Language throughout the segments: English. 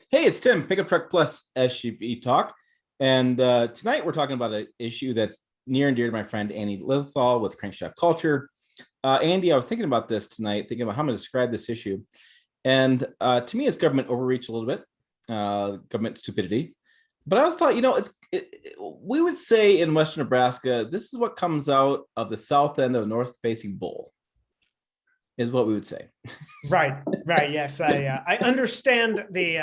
Hey, it's Tim, Pickup Truck Plus SUV Talk. And tonight we're talking about an issue that's near and dear to my friend Andy Linthal with Crankshaft Culture. Andy, I was thinking about this tonight, thinking about how I'm going to describe this issue. And to me, it's government overreach a little bit, government stupidity. But I always thought, we would say in Western Nebraska, this is what comes out of the south end of a north-facing bowl, is what we would say. Right, right. Yes, I understand the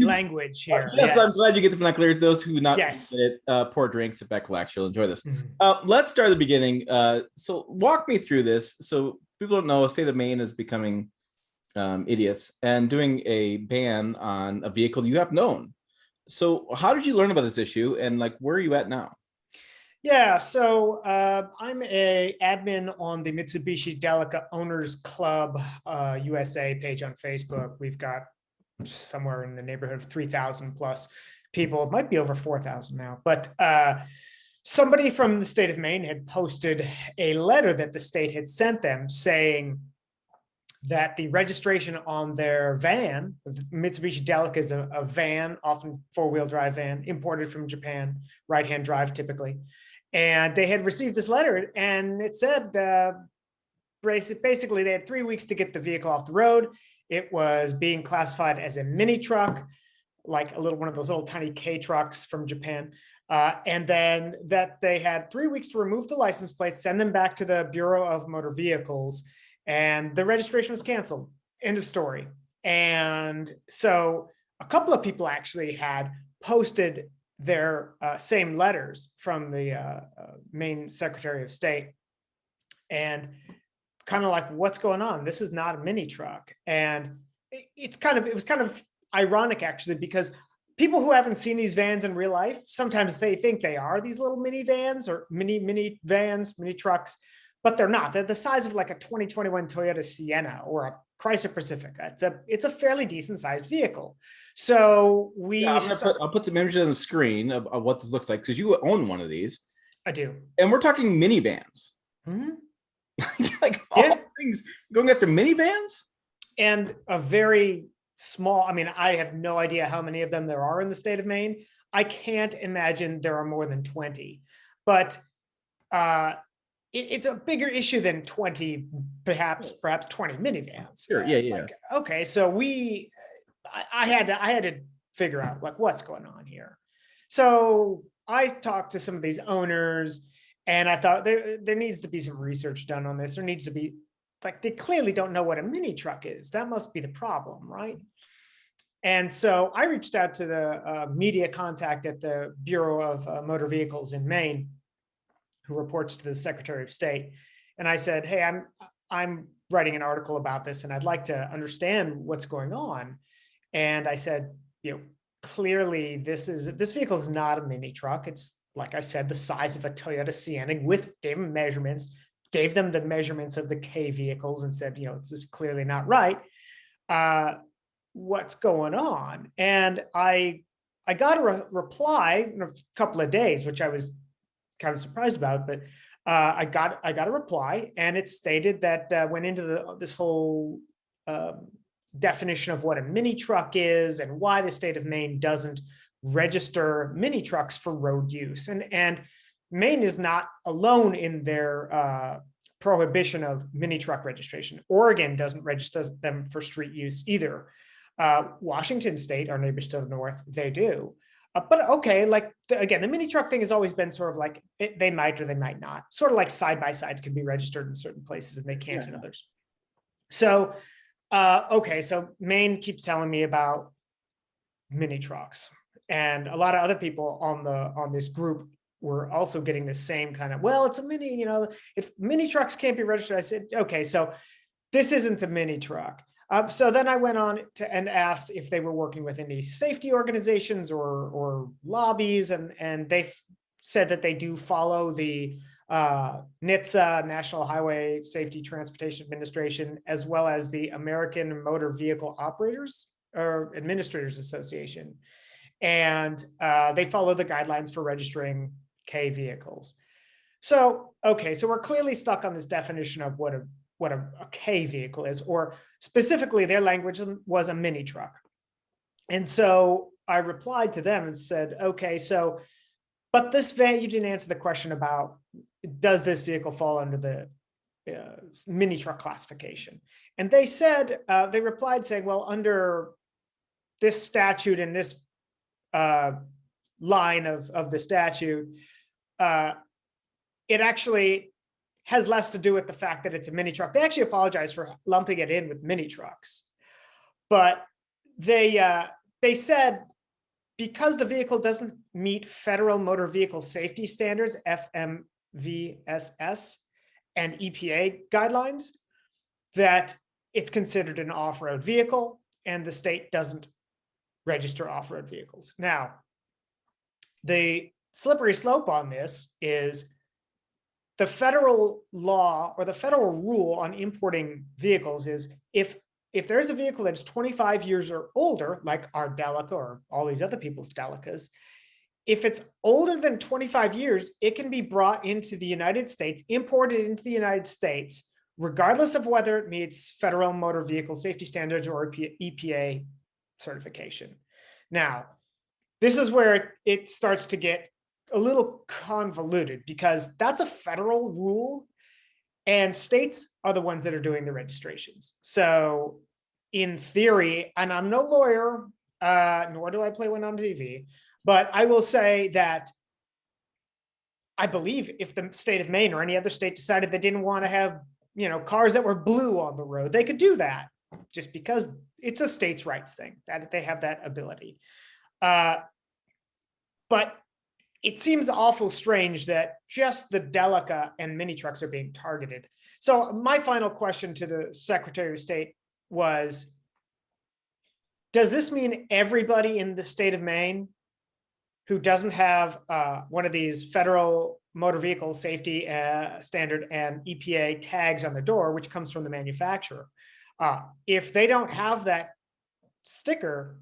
language here. Yes, I'm Yes, glad you get the vernacular. Those who not yes. get it, pour drinks, sit back, relax. You'll enjoy this. Mhm. Let's start at the beginning. So walk me through this. So people don't know, state of Maine is becoming idiots and doing a ban on a vehicle you have known. So how did you learn about this issue, and like where are you at now? Yeah, so I'm a admin on the Mitsubishi Delica Owners Club USA page on Facebook. We've got somewhere in the neighborhood of 3,000 plus people. It might be over 4,000 now, but somebody from the state of Maine had posted a letter that the state had sent them saying that the registration on their van, Mitsubishi Delica is a van, often four-wheel drive van, imported from Japan, right-hand drive typically. And they had received this letter and it said, basically they had 3 weeks to get the vehicle off the road. It was being classified as a mini truck, like one of those little tiny K trucks from Japan. And then that they had 3 weeks to remove the license plates, send them back to the Bureau of Motor Vehicles, and the registration was canceled. End of story. And so a couple of people actually had posted their same letters from the Maine Secretary of State, and kind of like, what's going on? This is not a mini truck. And it was kind of ironic actually, because people who haven't seen these vans in real life, sometimes they think they are these little mini vans or mini vans, mini trucks, but they're not. They're the size of like a 2021 Toyota Sienna or a Chrysler Pacifica. It's a fairly decent sized vehicle. So Yeah, I'll put some images on the screen of what this looks like, because you own one of these. I do. And we're talking minivans. Mm-hmm. Like all things going after minivans? And a very small, I mean, I have no idea how many of them there are in the state of Maine. I can't imagine there are more than 20, but it's a bigger issue than 20, perhaps 20 minivans. Sure, yeah. Like, okay, so I had to figure out like what's going on here. So I talked to some of these owners, and I thought there needs to be some research done on this. There needs to be, like, they clearly don't know what a mini truck is. That must be the problem, right? And so I reached out to the media contact at the Bureau of Motor Vehicles in Maine, who reports to the Secretary of State. And I said, hey, I'm writing an article about this, and I'd like to understand what's going on. And I said, clearly this vehicle is not a mini truck. It's, like I said, the size of a Toyota Sienna. Gave them measurements, gave them the measurements of the K vehicles, and said, it's just clearly not right. What's going on? And I got a reply in a couple of days, which I was kind of surprised about, but I got a reply, and it stated that went into this whole definition of what a mini truck is and why the state of Maine doesn't register mini trucks for road use. And Maine is not alone in their prohibition of mini truck registration. Oregon doesn't register them for street use either. Washington State, our neighbors to the north, they do. But okay, like again, the mini truck thing has always been sort of like they might or they might not. Sort of like side-by-sides can be registered in certain places and they can't in others. So okay, so Maine keeps telling me about mini trucks, and a lot of other people on this group were also getting the same kind of, well, it's a mini, if mini trucks can't be registered. I said, okay, so this isn't a mini truck. So then I went on and asked if they were working with any safety organizations or lobbies, and they said that they do follow the NHTSA, National Highway Safety Transportation Administration, as well as the American Motor Vehicle Operators or Administrators Association. And they follow the guidelines for registering K vehicles. So, okay, so we're clearly stuck on this definition of what a K vehicle is, or specifically their language was a mini truck. And so I replied to them and said, okay, so, but this van, you didn't answer the question about, does this vehicle fall under the mini truck classification? And they said, they replied saying, well, under this statute and this line of the statute, it actually has less to do with the fact that it's a mini truck. They actually apologize for lumping it in with mini trucks, but they said because the vehicle doesn't meet federal motor vehicle safety standards, FMVSS, and EPA guidelines, that it's considered an off-road vehicle and the state doesn't register off-road vehicles. Now, the slippery slope on this is the federal law or the federal rule on importing vehicles is if there's a vehicle that's 25 years or older, like our Delica or all these other people's Delicas, if it's older than 25 years, it can be brought into the United States, imported into the United States, regardless of whether it meets federal motor vehicle safety standards or EPA certification. Now, this is where it starts to get a little convoluted because that's a federal rule and states are the ones that are doing the registrations. So in theory, and I'm no lawyer, nor do I play one on TV, but I will say that I believe if the state of Maine or any other state decided they didn't want to have, cars that were blue on the road, they could do that just because it's a states' rights thing that they have that ability. But it seems awful strange that just the Delica and mini trucks are being targeted. So my final question to the Secretary of State was, does this mean everybody in the state of Maine who doesn't have one of these federal motor vehicle safety standard and EPA tags on the door, which comes from the manufacturer, if they don't have that sticker,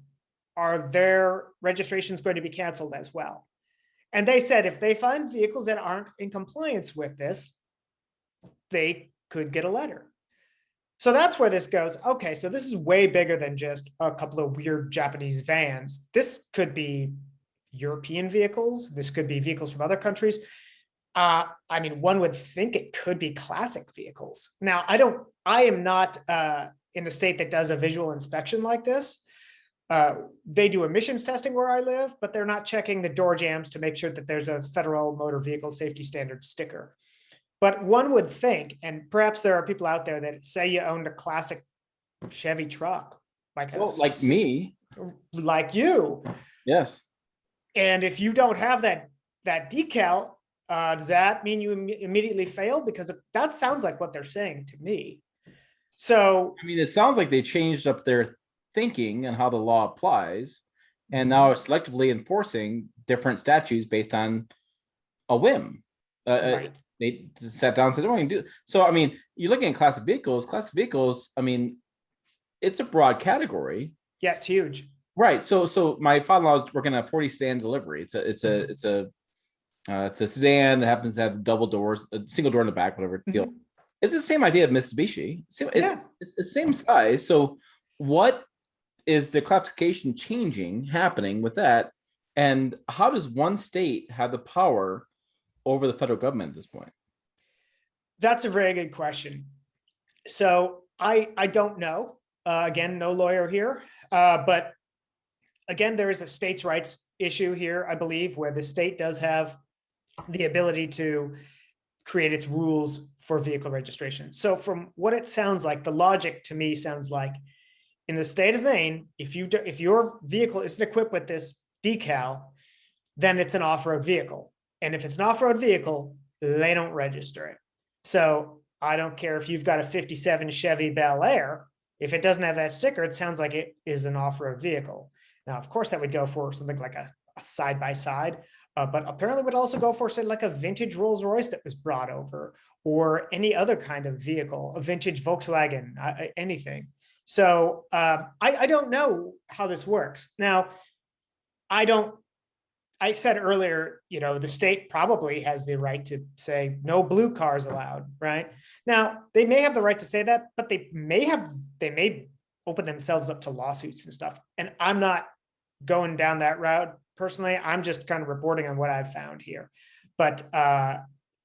are their registrations going to be canceled as well? And they said if they find vehicles that aren't in compliance with this, they could get a letter. So that's where this goes. Okay, so this is way bigger than just a couple of weird Japanese vans. This could be European vehicles. This could be vehicles from other countries. I mean, one would think it could be classic vehicles. Now, I am not in a state that does a visual inspection like this. They do emissions testing where I live, but they're not checking the door jambs to make sure that there's a federal motor vehicle safety standard sticker. But one would think, and perhaps there are people out there that say you owned a classic Chevy truck, like me, like you. Yes. And if you don't have that decal, does that mean you immediately fail? Because that sounds like what they're saying to me. So, I mean, it sounds like they changed up their thinking and how the law applies, and now it's selectively enforcing different statutes based on a whim. right. They sat down and said, "Oh, we can do." So, I mean, you're looking at classic vehicles. Classic vehicles, I mean, it's a broad category. Yes, huge. Right. So my father-in-law is working on a 40 sedan delivery. It's a sedan that happens to have double doors, a single door in the back, whatever deal. Mm-hmm. It's the same idea of Mitsubishi. It's the same size. So what is the classification happening with that? And how does one state have the power over the federal government at this point? That's a very good question. So I don't know. Again, no lawyer here. But again, there is a states' rights issue here, I believe, where the state does have the ability to create its rules for vehicle registration. So from what it sounds like, the logic to me sounds like in the state of Maine, if your vehicle isn't equipped with this decal, then it's an off-road vehicle. And if it's an off-road vehicle, they don't register it. So I don't care if you've got a 57 Chevy Bel Air. If it doesn't have that sticker, it sounds like it is an off-road vehicle. Now, of course, that would go for something like a side-by-side, but apparently would also go for, say, like a vintage Rolls Royce that was brought over, or any other kind of vehicle, a vintage Volkswagen, anything. So I don't know how this works. Now, I said earlier, the state probably has the right to say no blue cars allowed, right? Now, they may have the right to say that, but they may open themselves up to lawsuits and stuff. And I'm not going down that route personally. I'm just kind of reporting on what I've found here. But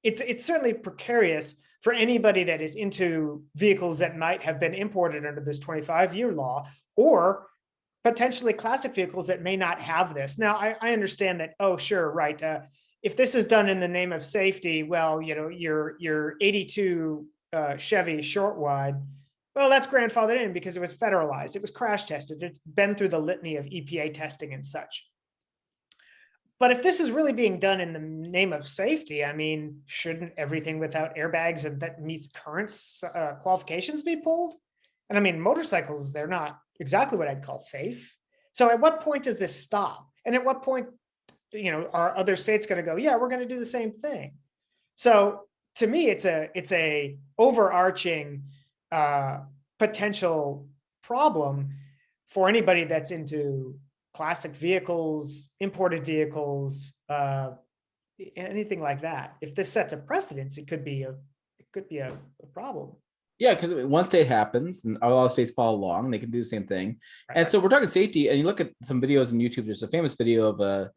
it's certainly precarious for anybody that is into vehicles that might have been imported under this 25-year law, or potentially classic vehicles that may not have this. Now, I understand that, oh, sure, right. If this is done in the name of safety, well, your 82 Chevy short wide, well, that's grandfathered in because it was federalized. It was crash tested. It's been through the litany of EPA testing and such. But if this is really being done in the name of safety, I mean, shouldn't everything without airbags and that meets current qualifications be pulled? And I mean, motorcycles, they're not exactly what I'd call safe. So at what point does this stop? And at what point, are other states going to go, yeah, we're going to do the same thing? So to me, it's a overarching potential problem for anybody that's into classic vehicles, imported vehicles, anything like that. If this sets a precedence, it could be a problem. Yeah, because one state happens and a lot of states follow along and they can do the same thing. And so we're talking safety, and you look at some videos on YouTube, there's a famous video of a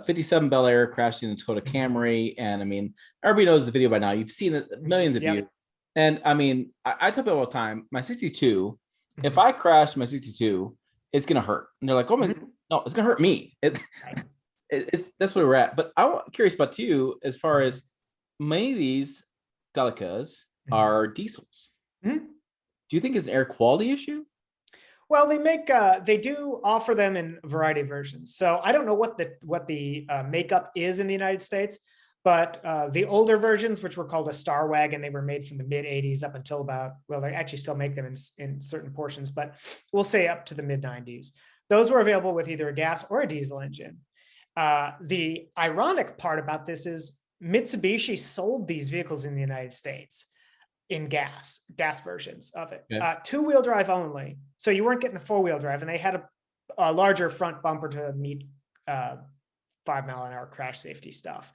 57 Bel Air crashing in a Toyota Camry. And I mean, everybody knows the video by now. You've seen it millions of views. And I mean, I tell people all the time, my 62, if I crash my 62, it's going to hurt. And they're like, oh my, no, it's going to hurt me. It's that's where we're at. But I'm curious about you as far as many of these Delicas are diesels. Do you think it's an air quality issue? Well, they do offer them in a variety of versions. So I don't know what the makeup is in the United States, but the older versions, which were called a Star Wagon, they were made from the mid 80s up until about, well, they actually still make them in certain portions, but we'll say up to the mid 90s. Those were available with either a gas or a diesel engine. The ironic part about this is Mitsubishi sold these vehicles in the United States in gas versions of it, two-wheel drive only. So you weren't getting the four-wheel drive, and they had a larger front bumper to meet 5-mile-an-hour crash safety stuff.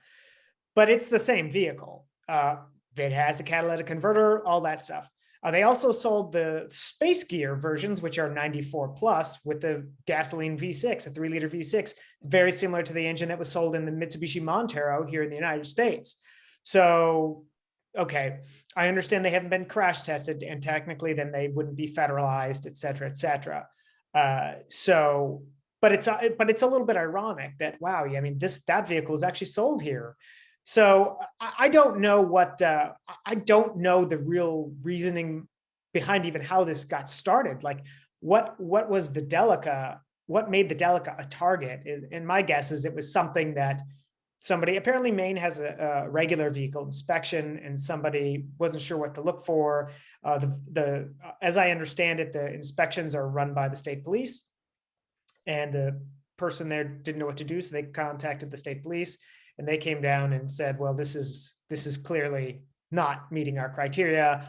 But it's the same vehicle. That has a catalytic converter, all that stuff. They also sold the space gear versions, which are 94 plus, with the gasoline V6, a 3-liter V6, very similar to the engine that was sold in the Mitsubishi Montero here in the United States. So, okay, I understand they haven't been crash tested, and technically then they wouldn't be federalized, et cetera, et cetera. But it's a little bit ironic that, wow, I mean, that vehicle is actually sold here. So I don't know I don't know the real reasoning behind even how this got started. Like what was the Delica? What made the Delica a target? And my guess is it was something that somebody, apparently Maine has a regular vehicle inspection, and somebody wasn't sure what to look for. As I understand it, the inspections are run by the state police, and the person there didn't know what to do, so they contacted the state police. And they came down and said, well, this is clearly not meeting our criteria.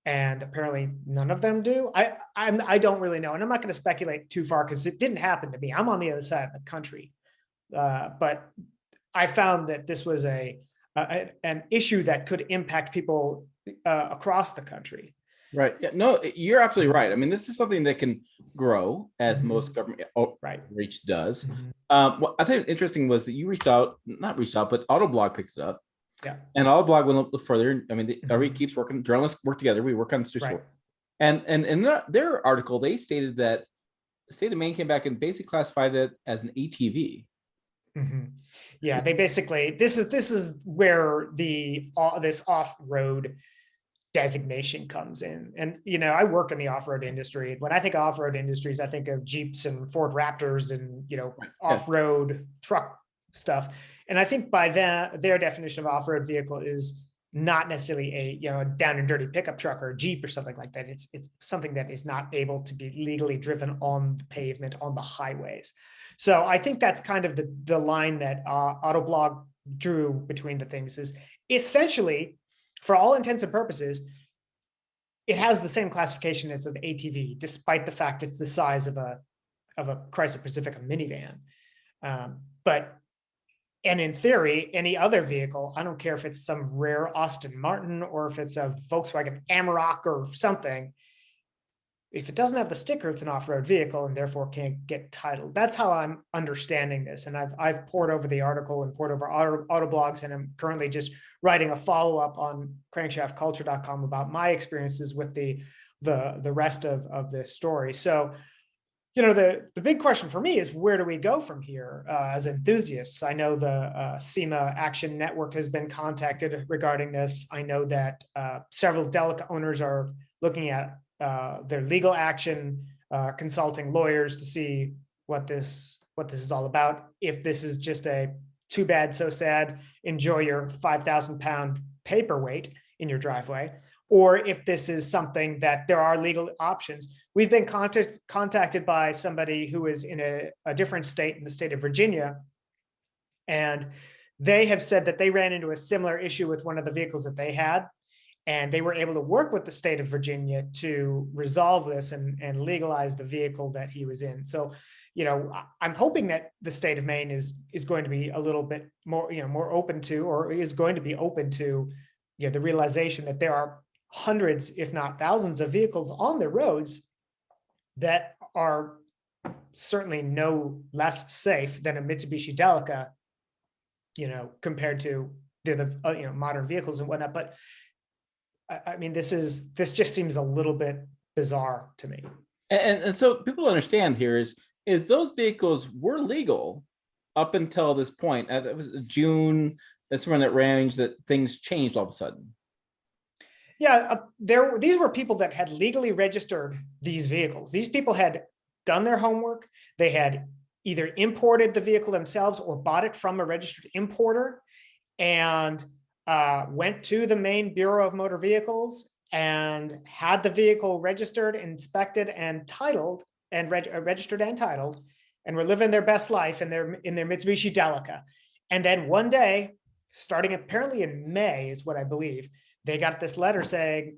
And apparently none of them do. I don't really know. And I'm not going to speculate too far because it didn't happen to me. I'm on the other side of the country. But I found that this was an issue that could impact people across the country. Right. Yeah. No, you're absolutely right. I mean, this is something that can grow as most government outreach does. What I think interesting was that you not reached out, but Autoblog picks it up. Yeah. And Autoblog went a little further. I mean, everybody keeps working. Journalists work together. We work on this story. And in their article, they stated that the state of Maine came back and basically classified it as an ATV. Yeah, they basically, this is where this off-road designation comes in. And I work in the off-road industry. When I think of off-road industries, I think of Jeeps and Ford Raptors and off-road truck stuff. And I think by their definition of off-road vehicle is not necessarily a down and dirty pickup truck or a Jeep or something like that. It's something that is not able to be legally driven on the pavement, on the highways. So I think that's kind of the line that Autoblog drew between the things. Is essentially, for all intents and purposes, it has the same classification as an ATV, despite the fact it's the size of a Chrysler Pacifica minivan. And in theory, any other vehicle, I don't care if it's some rare Aston Martin or if it's a Volkswagen Amarok or something, if it doesn't have the sticker, it's an off-road vehicle and therefore can't get titled. That's how I'm understanding this. And I've poured over the article and poured over auto blogs, and I'm currently just writing a follow-up on crankshaftculture.com about my experiences with the rest of this story. So, the big question for me is, where do we go from here as enthusiasts? I know the SEMA Action Network has been contacted regarding this. I know that several Delica owners are looking at their legal action, consulting lawyers to see what this is all about. If this is just a too bad, so sad, enjoy your 5,000-pound paperweight in your driveway, or if this is something that there are legal options. We've been contacted by somebody who is in a different state, in the state of Virginia, and they have said that they ran into a similar issue with one of the vehicles that they had, and they were able to work with the state of Virginia to resolve this and legalize the vehicle that he was in. So, I'm hoping that the state of Maine is going to be a little bit more, more open to, or is going to be open to, the realization that there are hundreds, if not thousands, of vehicles on the roads that are certainly no less safe than a Mitsubishi Delica, compared to the modern vehicles and whatnot. But I mean, this just seems a little bit bizarre to me. And so people understand here is those vehicles were legal up until this point. That was June. That's when that range that things changed all of a sudden. Yeah, these were people that had legally registered these vehicles. These people had done their homework. They had either imported the vehicle themselves or bought it from a registered importer, and went to the Maine Bureau of Motor Vehicles and had the vehicle registered, inspected, and titled, and registered and titled, and were living their best life in their Mitsubishi Delica. And then one day, starting apparently in May, is what I believe, they got this letter saying,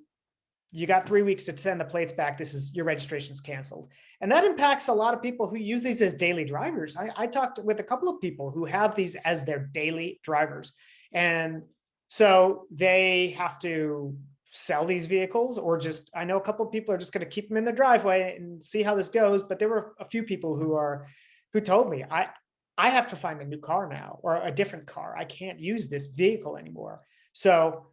you got 3 weeks to send the plates back. Your registration's canceled. And that impacts a lot of people who use these as daily drivers. I talked with a couple of people who have these as their daily drivers. And so they have to sell these vehicles, or I know a couple of people are just going to keep them in their driveway and see how this goes. But there were a few people who told me, I have to find a new car now, or a different car. I can't use this vehicle anymore. So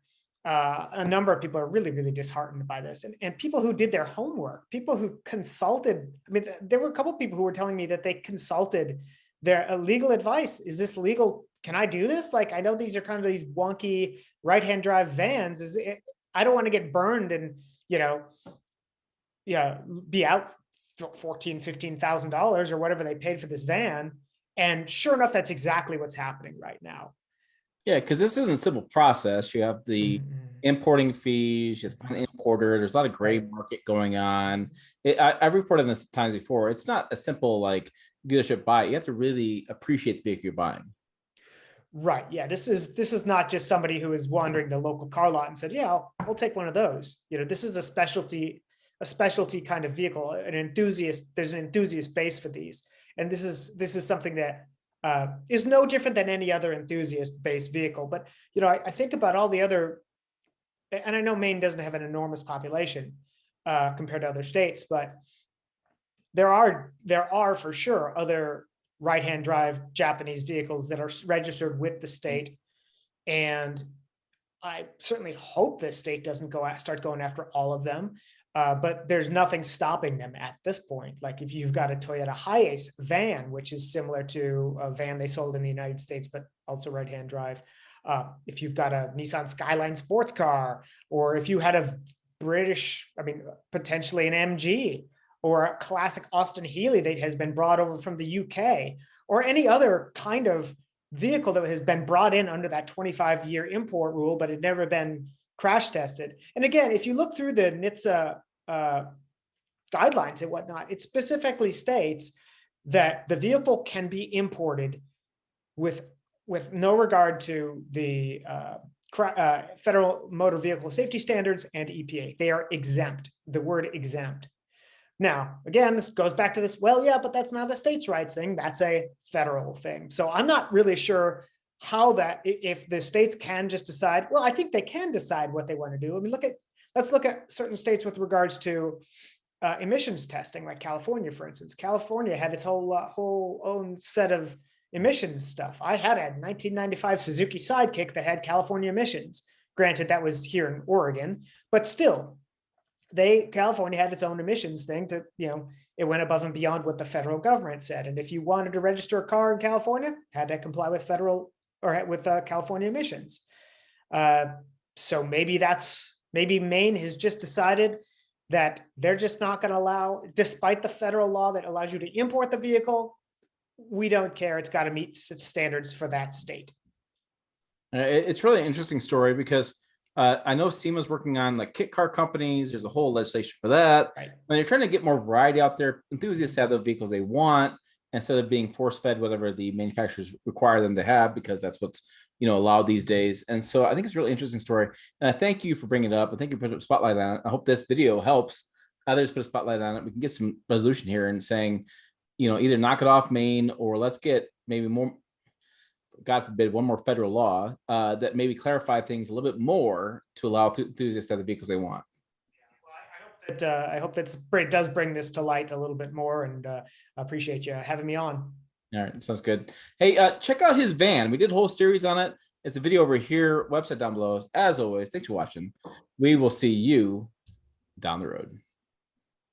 a number of people are really, really disheartened by this, and people who did their homework, people who consulted. I mean, there were a couple of people who were telling me that they consulted their legal advice. Is this legal? Can I do this? Like, I know these are kind of these wonky right-hand drive vans. I don't want to get burned and, be out $14,000-$15,000 or whatever they paid for this van. And sure enough, that's exactly what's happening right now. Yeah, because this isn't a simple process. You have the importing fees, you have to find an importer. There's a lot of gray market going on. I've reported this times before. It's not a simple like dealership buy. You have to really appreciate the vehicle you're buying. Right. Yeah. This is not just somebody who is wandering the local car lot and said, yeah, I'll take one of those. This is a specialty kind of vehicle, an enthusiast. There's an enthusiast base for these. And this is something that is no different than any other enthusiast-based vehicle. But I think about all the other, and I know Maine doesn't have an enormous population compared to other states, but there are for sure other right-hand drive Japanese vehicles that are registered with the state, and I certainly hope the state doesn't start going after all of them. But there's nothing stopping them at this point. Like if you've got a Toyota Hiace van, which is similar to a van they sold in the United States, but also right-hand drive. If you've got a Nissan Skyline sports car, or if you had a potentially an MG, or a classic Austin Healey that has been brought over from the UK, or any other kind of vehicle that has been brought in under that 25-year import rule, but had never been crash tested. And again, if you look through the NHTSA guidelines and whatnot, it specifically states that the vehicle can be imported with no regard to the Federal Motor Vehicle Safety Standards and EPA. They are exempt, the word exempt. Now, again, this goes back to this, well, yeah, but that's not a states' rights thing. That's a federal thing. So I'm not really sure how that, if the states can just decide, well, I think they can decide what they want to do. I mean, let's look at certain states with regards to emissions testing, like California, for instance. California had its whole own set of emissions stuff. I had a 1995 Suzuki Sidekick that had California emissions. Granted, that was here in Oregon, but still, California had its own emissions thing to, it went above and beyond what the federal government said. And if you wanted to register a car in California, had to comply with federal or with California emissions. So maybe Maine has just decided that they're just not going to allow, despite the federal law that allows you to import the vehicle, we don't care. It's got to meet standards for that state. It's really an interesting story because I know SEMA's working on like kit car companies. There's a whole legislation for that. Right. When you're trying to get more variety out there, enthusiasts have the vehicles they want instead of being force fed whatever the manufacturers require them to have, because that's what's allowed these days. And so I think it's a really interesting story. And I thank you for bringing it up. I think you put a spotlight on it. I hope this video helps others put a spotlight on it. We can get some resolution here and saying, either knock it off Maine, or let's get maybe more, God forbid, one more federal law that maybe clarify things a little bit more to allow enthusiasts to have the vehicles they want. I hope that it does bring this to light a little bit more, and I appreciate you having me on. All right, sounds good. Hey, check out his van. We did a whole series on it. It's a video over here, website down below. As always, thanks for watching. We will see you down the road.